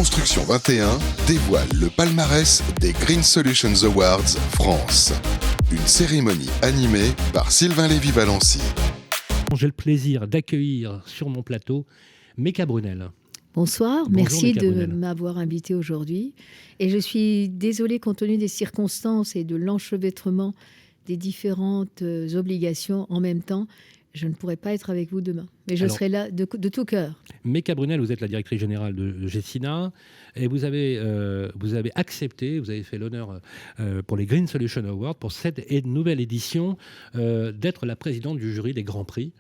Construction 21 dévoile le palmarès des Green Solutions Awards France. Une cérémonie animée par Sylvain Lévy-Valency. J'ai le plaisir d'accueillir sur mon plateau Méca Brunel. Bonsoir, Bonjour, merci Méca de Brunel. m'avoir invité aujourd'hui. Et je suis désolée, compte tenu des circonstances et de l'enchevêtrement des différentes obligations en même temps, je ne pourrai pas être avec vous demain. Mais je serai là de tout cœur. Méca Brunel, vous êtes la directrice générale de Gecina et vous avez accepté, vous avez fait l'honneur pour les Green Solutions Awards, pour cette nouvelle édition, d'être la présidente du jury des Grands Prix.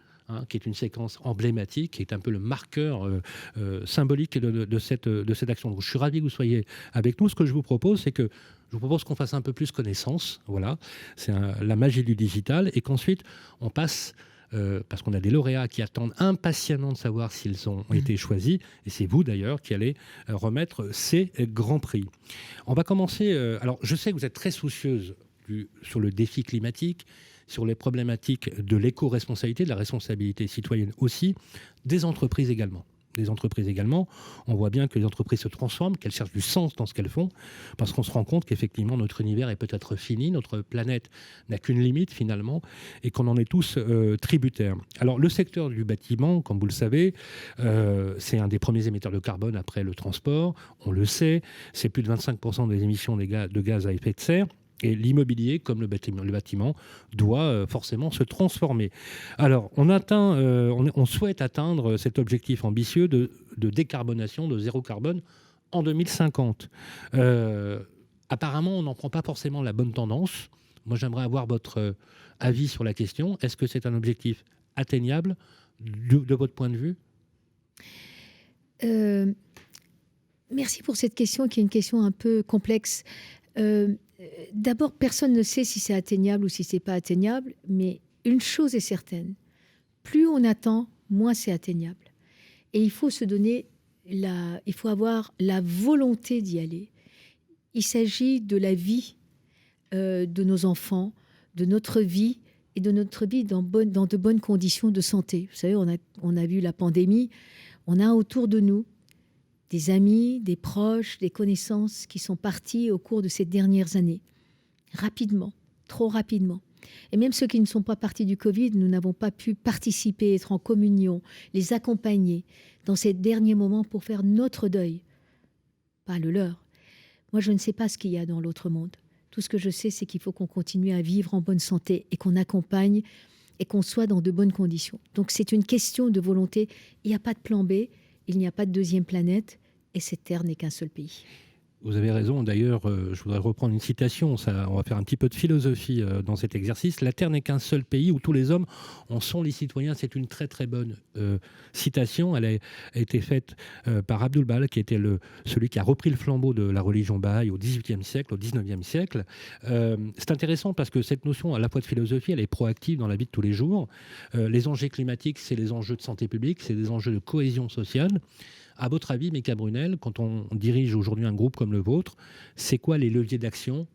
Qui est une séquence emblématique, qui est un peu le marqueur symbolique de cette action. Donc, je suis ravi que vous soyez avec nous. Ce que je vous propose, c'est que je vous propose qu'on fasse un peu plus connaissance. Voilà, c'est la magie du digital, et qu'ensuite on passe, parce qu'on a des lauréats qui attendent impatiemment de savoir s'ils ont été choisis, et c'est vous d'ailleurs qui allez remettre ces grands prix. On va commencer. Alors, je sais que vous êtes très soucieuse sur le défi climatique, sur les problématiques de l'éco-responsabilité, de la responsabilité citoyenne aussi, des entreprises également. On voit bien que les entreprises se transforment, qu'elles cherchent du sens dans ce qu'elles font, parce qu'on se rend compte qu'effectivement notre univers est peut-être fini, notre planète n'a qu'une limite finalement, et qu'on en est tous tributaires. Alors le secteur du bâtiment, comme vous le savez, c'est un des premiers émetteurs de carbone après le transport, on le sait, c'est plus de 25% des émissions de gaz à effet de serre. Et l'immobilier, comme le bâtiment, doit forcément se transformer. Alors, on souhaite atteindre cet objectif ambitieux de décarbonation, de zéro carbone en 2050. Apparemment, on n'en prend pas forcément la bonne tendance. Moi, j'aimerais avoir votre avis sur la question. Est-ce que c'est un objectif atteignable de votre point de vue ? Merci pour cette question, qui est une question un peu complexe. D'abord, personne ne sait si c'est atteignable ou si c'est pas atteignable, mais une chose est certaine, plus on attend, moins c'est atteignable. Et il faut il faut avoir la volonté d'y aller. Il s'agit de la vie de nos enfants, de notre vie, et de notre vie dans de bonnes conditions de santé. Vous savez, on a vu la pandémie, on a autour de nous des amis, des proches, des connaissances qui sont partis au cours de ces dernières années. Rapidement, trop rapidement. Et même ceux qui ne sont pas partis du Covid, nous n'avons pas pu participer, être en communion, les accompagner dans ces derniers moments pour faire notre deuil. Pas le leur. Moi, je ne sais pas ce qu'il y a dans l'autre monde. Tout ce que je sais, c'est qu'il faut qu'on continue à vivre en bonne santé et qu'on accompagne et qu'on soit dans de bonnes conditions. Donc, c'est une question de volonté. Il n'y a pas de plan B, il n'y a pas de deuxième planète. Et cette terre n'est qu'un seul pays. Vous avez raison. D'ailleurs, je voudrais reprendre une citation. On va faire un petit peu de philosophie dans cet exercice. La Terre n'est qu'un seul pays où tous les hommes en sont les citoyens. C'est une très très bonne citation. Elle a été faite par Abdul Baha, qui était celui qui a repris le flambeau de la religion Baha'i au XVIIIe siècle, au XIXe siècle. C'est intéressant parce que cette notion, à la fois de philosophie, elle est proactive dans la vie de tous les jours. Les enjeux climatiques, c'est les enjeux de santé publique, c'est des enjeux de cohésion sociale. À votre avis, Méca Brunel, quand on dirige aujourd'hui un groupe comme le vôtre, c'est quoi les leviers d'action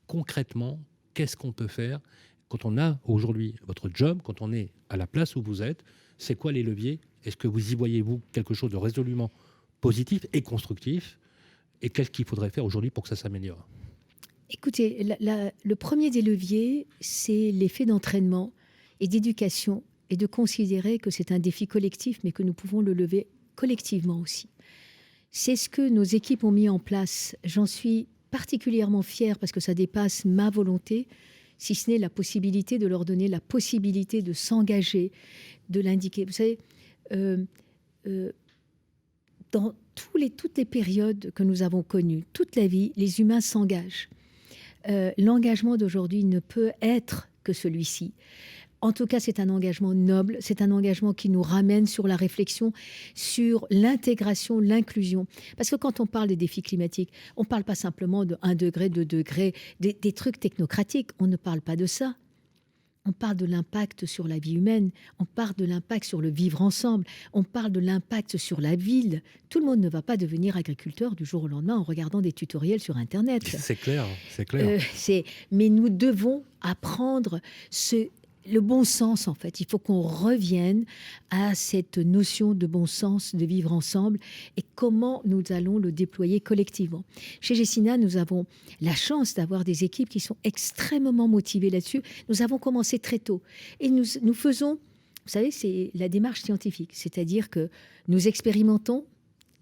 concrètement? Qu'est-ce qu'on peut faire quand on a aujourd'hui votre job, quand on est à la place où vous êtes? C'est quoi les leviers? Est-ce que vous y voyez-vous quelque chose de résolument positif et constructif? Et qu'est-ce qu'il faudrait faire aujourd'hui pour que ça s'améliore? Écoutez, le premier des leviers, c'est l'effet d'entraînement et d'éducation, et de considérer que c'est un défi collectif, mais que nous pouvons le lever collectivement aussi. C'est ce que nos équipes ont mis en place. J'en suis particulièrement fière parce que ça dépasse ma volonté, si ce n'est la possibilité de leur donner la possibilité de s'engager, de l'indiquer. Vous savez, dans toutes les périodes que nous avons connues, toute la vie, les humains s'engagent. L'engagement d'aujourd'hui ne peut être que celui-ci. En tout cas, c'est un engagement noble, c'est un engagement qui nous ramène sur la réflexion, sur l'intégration, l'inclusion. Parce que quand on parle des défis climatiques, on ne parle pas simplement de 1 degré, 2 degrés, des trucs technocratiques, on ne parle pas de ça. On parle de l'impact sur la vie humaine, on parle de l'impact sur le vivre ensemble, on parle de l'impact sur la ville. Tout le monde ne va pas devenir agriculteur du jour au lendemain en regardant des tutoriels sur Internet. C'est clair, c'est clair. Mais nous devons apprendre le bon sens, en fait. Il faut qu'on revienne à cette notion de bon sens, de vivre ensemble, et comment nous allons le déployer collectivement. Chez Gecina, nous avons la chance d'avoir des équipes qui sont extrêmement motivées là-dessus. Nous avons commencé très tôt. Et nous faisons, vous savez, c'est la démarche scientifique. C'est-à-dire que nous expérimentons,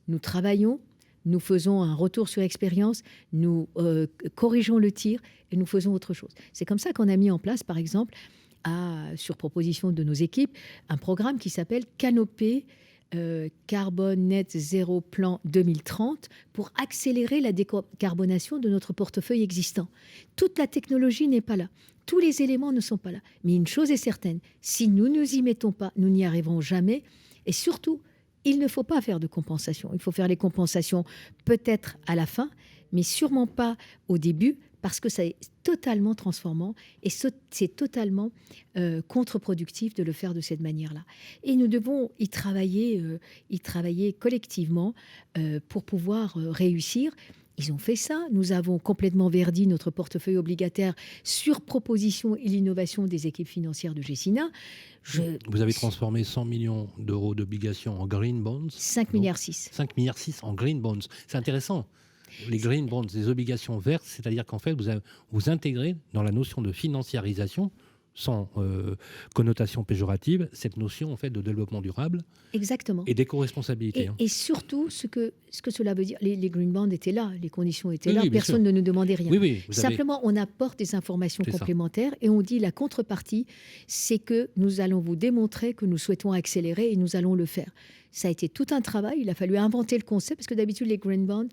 nous travaillons, nous faisons un retour sur expérience, nous corrigeons le tir et nous faisons autre chose. C'est comme ça qu'on a mis en place, par exemple, sur proposition de nos équipes, un programme qui s'appelle Canopée Carbone Net Zéro Plan 2030 pour accélérer la décarbonation de notre portefeuille existant. Toute la technologie n'est pas là. Tous les éléments ne sont pas là. Mais une chose est certaine, si nous ne nous y mettons pas, nous n'y arriverons jamais. Et surtout, il ne faut pas faire de compensation. Il faut faire les compensations peut-être à la fin, mais sûrement pas au début, parce que c'est totalement transformant et c'est totalement contre-productif de le faire de cette manière-là. Et nous devons y travailler collectivement pour pouvoir réussir. Ils ont fait ça. Nous avons complètement verdi notre portefeuille obligataire sur proposition et l'innovation des équipes financières de Gecina. Vous avez transformé 100 millions d'euros d'obligations en green bonds. 5,6 milliards. 5,6 milliards en green bonds. C'est intéressant. Les green bonds, les obligations vertes, c'est-à-dire qu'en fait, vous intégrez dans la notion de financiarisation, sans connotation péjorative, cette notion en fait de développement durable. Exactement. Et d'éco-responsabilité. Et surtout, ce que cela veut dire, les green bonds étaient là, les conditions étaient là, oui, personne ne nous demandait rien. Oui, Simplement, on apporte des informations complémentaires et on dit la contrepartie, c'est que nous allons vous démontrer que nous souhaitons accélérer et nous allons le faire. Ça a été tout un travail, il a fallu inventer le concept, parce que d'habitude, les green bonds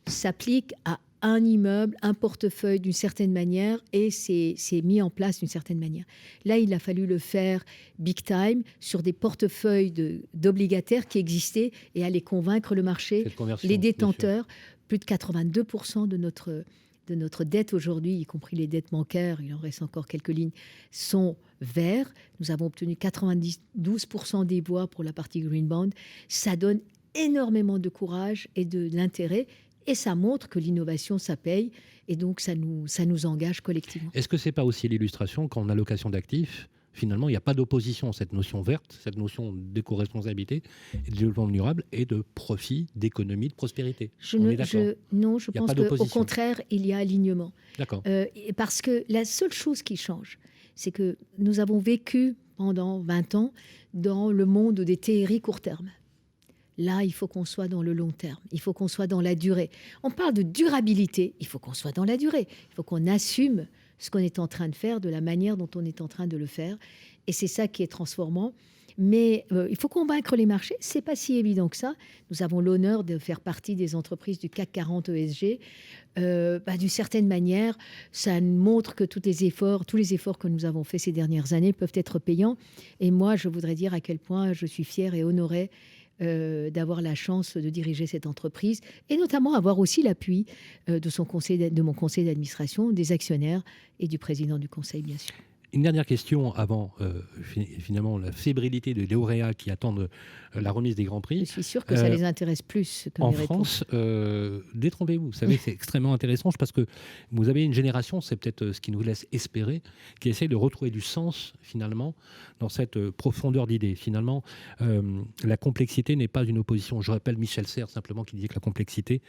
s'appliquent à un immeuble, un portefeuille d'une certaine manière, et c'est mis en place d'une certaine manière. Là, il a fallu le faire big time sur des portefeuilles d'obligataires qui existaient et aller convaincre le marché, les détenteurs. Plus de 82% de notre dette aujourd'hui, y compris les dettes bancaires, il en reste encore quelques lignes, sont verts. Nous avons obtenu 92% des voix pour la partie green bond. Ça donne énormément de courage et de l'intérêt. Et ça montre que l'innovation, ça paye. Et donc, ça nous engage collectivement. Est-ce que ce n'est pas aussi l'illustration qu'en allocation d'actifs, finalement, il n'y a pas d'opposition à cette notion verte, cette notion d'éco-responsabilité, de développement durable et de profit, d'économie, de prospérité? Non, je pense qu'au contraire, il y a alignement. D'accord. Parce que la seule chose qui change, c'est que nous avons vécu pendant 20 ans dans le monde des théories court terme. Là, il faut qu'on soit dans le long terme. Il faut qu'on soit dans la durée. On parle de durabilité. Il faut qu'on soit dans la durée. Il faut qu'on assume ce qu'on est en train de faire de la manière dont on est en train de le faire. Et c'est ça qui est transformant. Mais il faut convaincre les marchés. C'est pas si évident que ça. Nous avons l'honneur de faire partie des entreprises du CAC 40 ESG. D'une certaine manière, ça montre que tous les efforts que nous avons faits ces dernières années peuvent être payants. Et moi, je voudrais dire à quel point je suis fière et honorée d'avoir la chance de diriger cette entreprise et notamment avoir aussi l'appui de mon conseil d'administration, des actionnaires et du président du conseil, bien sûr. Une dernière question avant, finalement, la fébrilité des lauréats qui attendent la remise des Grands Prix. Je suis sûre que ça les intéresse plus. En France, détrompez-vous. Vous savez, c'est extrêmement intéressant parce que vous avez une génération, c'est peut-être ce qui nous laisse espérer, qui essaie de retrouver du sens, finalement, dans cette profondeur d'idées. Finalement, la complexité n'est pas une opposition. Je rappelle Michel Serres, simplement, qui disait que la complexité,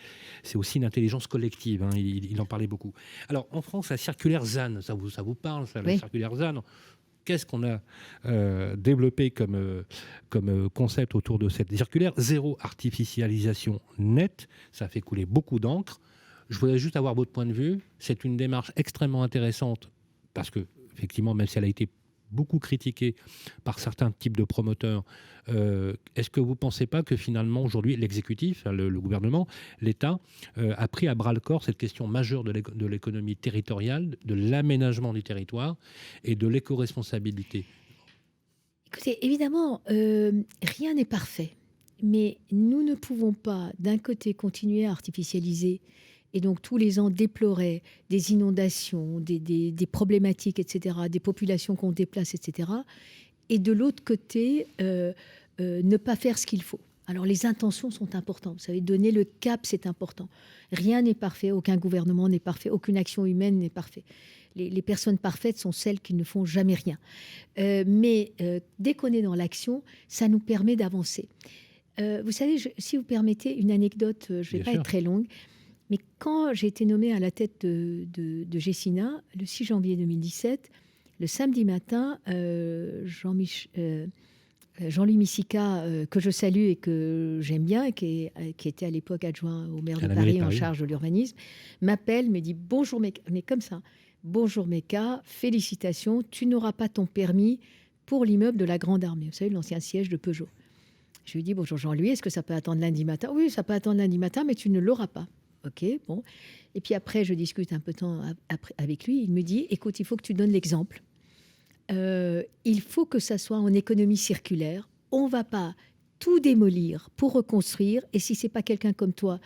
c'est aussi une intelligence collective. Hein. Il en parlait beaucoup. Alors, en France, la circulaire ZAN, ça vous parle, ça, la circulaire ZAN. Qu'est-ce qu'on a développé comme concept autour de cette circulaire? Zéro artificialisation nette, ça fait couler beaucoup d'encre. Je voudrais juste avoir votre point de vue. C'est une démarche extrêmement intéressante parce que, effectivement, même si elle a été beaucoup critiquée par certains types de promoteurs, est-ce que vous ne pensez pas que finalement aujourd'hui l'exécutif, le gouvernement, l'État a pris à bras le corps cette question majeure de l'économie territoriale, de l'aménagement du territoire et de l'éco-responsabilité? Écoutez, évidemment, rien n'est parfait, mais nous ne pouvons pas d'un côté continuer à artificialiser et donc tous les ans déplorer des inondations, des problématiques, etc., des populations qu'on déplace, etc., et de l'autre côté, ne pas faire ce qu'il faut. Alors les intentions sont importantes. Vous savez, donner le cap, c'est important. Rien n'est parfait, aucun gouvernement n'est parfait, aucune action humaine n'est parfaite. les personnes parfaites sont celles qui ne font jamais rien. Mais dès qu'on est dans l'action, ça nous permet d'avancer. Vous savez, si vous permettez une anecdote, je ne vais pas être très longue, mais quand j'ai été nommée à la tête de Gecina, le 6 janvier 2017, le samedi matin, Jean-Louis Missica, que je salue et que j'aime bien, qui était à l'époque adjoint au maire de Paris en charge de l'urbanisme, m'appelle, me dit « Bonjour Meka », mais comme ça, « Bonjour Meka, félicitations, tu n'auras pas ton permis pour l'immeuble de la Grande Armée », vous savez, l'ancien siège de Peugeot. Je lui dis « Bonjour Jean-Louis, est-ce que ça peut attendre lundi matin ?»« Oui, ça peut attendre lundi matin, mais tu ne l'auras pas. » Ok, bon. Et puis après, je discute un peu de temps avec lui, il me dit « Écoute, il faut que tu donnes l'exemple. » il faut que ça soit en économie circulaire. On ne va pas tout démolir pour reconstruire. Et si ce n'est pas quelqu'un comme toi,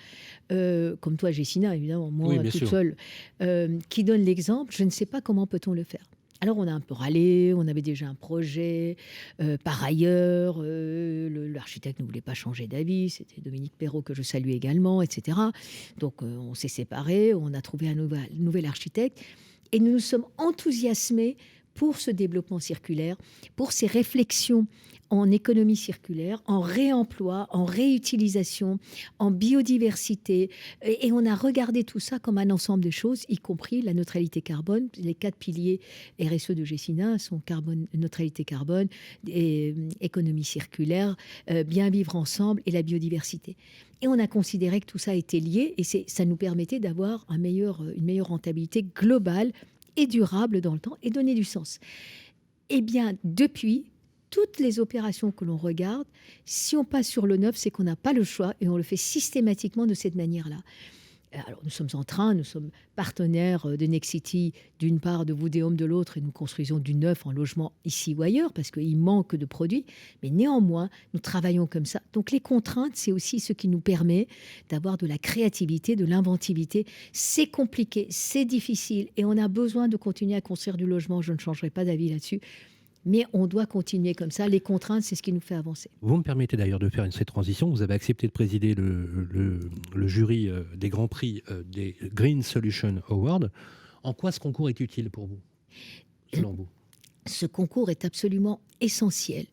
Gecina, évidemment, moi, oui, toute seule, qui donne l'exemple, je ne sais pas comment peut-on le faire. Alors, on a un peu râlé, on avait déjà un projet. Par ailleurs, l'architecte ne voulait pas changer d'avis. C'était Dominique Perrault, que je salue également, etc. Donc, on s'est séparés, on a trouvé un nouvel architecte. Et nous nous sommes enthousiasmés pour ce développement circulaire, pour ces réflexions en économie circulaire, en réemploi, en réutilisation, en biodiversité. Et on a regardé tout ça comme un ensemble de choses, y compris la neutralité carbone. Les 4 piliers RSE de Gecina sont neutralité carbone, et économie circulaire, bien vivre ensemble et la biodiversité. Et on a considéré que tout ça était lié et ça nous permettait d'avoir une meilleure rentabilité globale et durable dans le temps et donner du sens. Eh bien, depuis, toutes les opérations que l'on regarde, si on passe sur le neuf, c'est qu'on n'a pas le choix et on le fait systématiquement de cette manière-là. Alors, nous sommes partenaires de Nexity d'une part, de Woodeum de l'autre, et nous construisons du neuf en logement ici ou ailleurs, parce qu'il manque de produits. Mais néanmoins, nous travaillons comme ça. Donc, les contraintes, c'est aussi ce qui nous permet d'avoir de la créativité, de l'inventivité. C'est compliqué, c'est difficile, et on a besoin de continuer à construire du logement. Je ne changerai pas d'avis là-dessus. Mais on doit continuer comme ça. Les contraintes, c'est ce qui nous fait avancer. Vous me permettez d'ailleurs de faire cette transition. Vous avez accepté de présider le jury des Grands Prix des Green Solution Awards. En quoi ce concours est utile pour vous, selon vous ? Ce concours est absolument essentiel.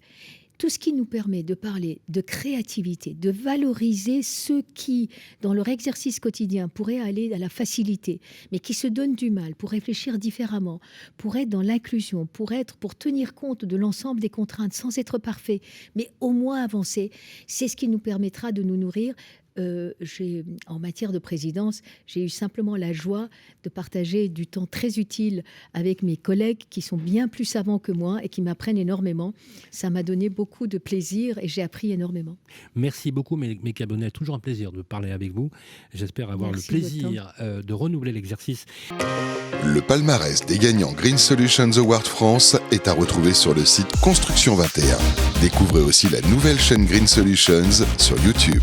Tout ce qui nous permet de parler de créativité, de valoriser ceux qui, dans leur exercice quotidien, pourraient aller à la facilité, mais qui se donnent du mal pour réfléchir différemment, pour être dans l'inclusion, pour tenir compte de l'ensemble des contraintes sans être parfait, mais au moins avancer. C'est ce qui nous permettra de nous nourrir. En matière de présidence, j'ai eu simplement la joie de partager du temps très utile avec mes collègues qui sont bien plus savants que moi et qui m'apprennent énormément. Ça m'a donné beaucoup de plaisir et j'ai appris énormément. Merci beaucoup, Meka Bonnet. Toujours un plaisir de parler avec vous. J'espère avoir le plaisir de renouveler l'exercice. Le palmarès des gagnants Green Solutions Award France est à retrouver sur le site Construction 21. Découvrez aussi la nouvelle chaîne Green Solutions sur YouTube.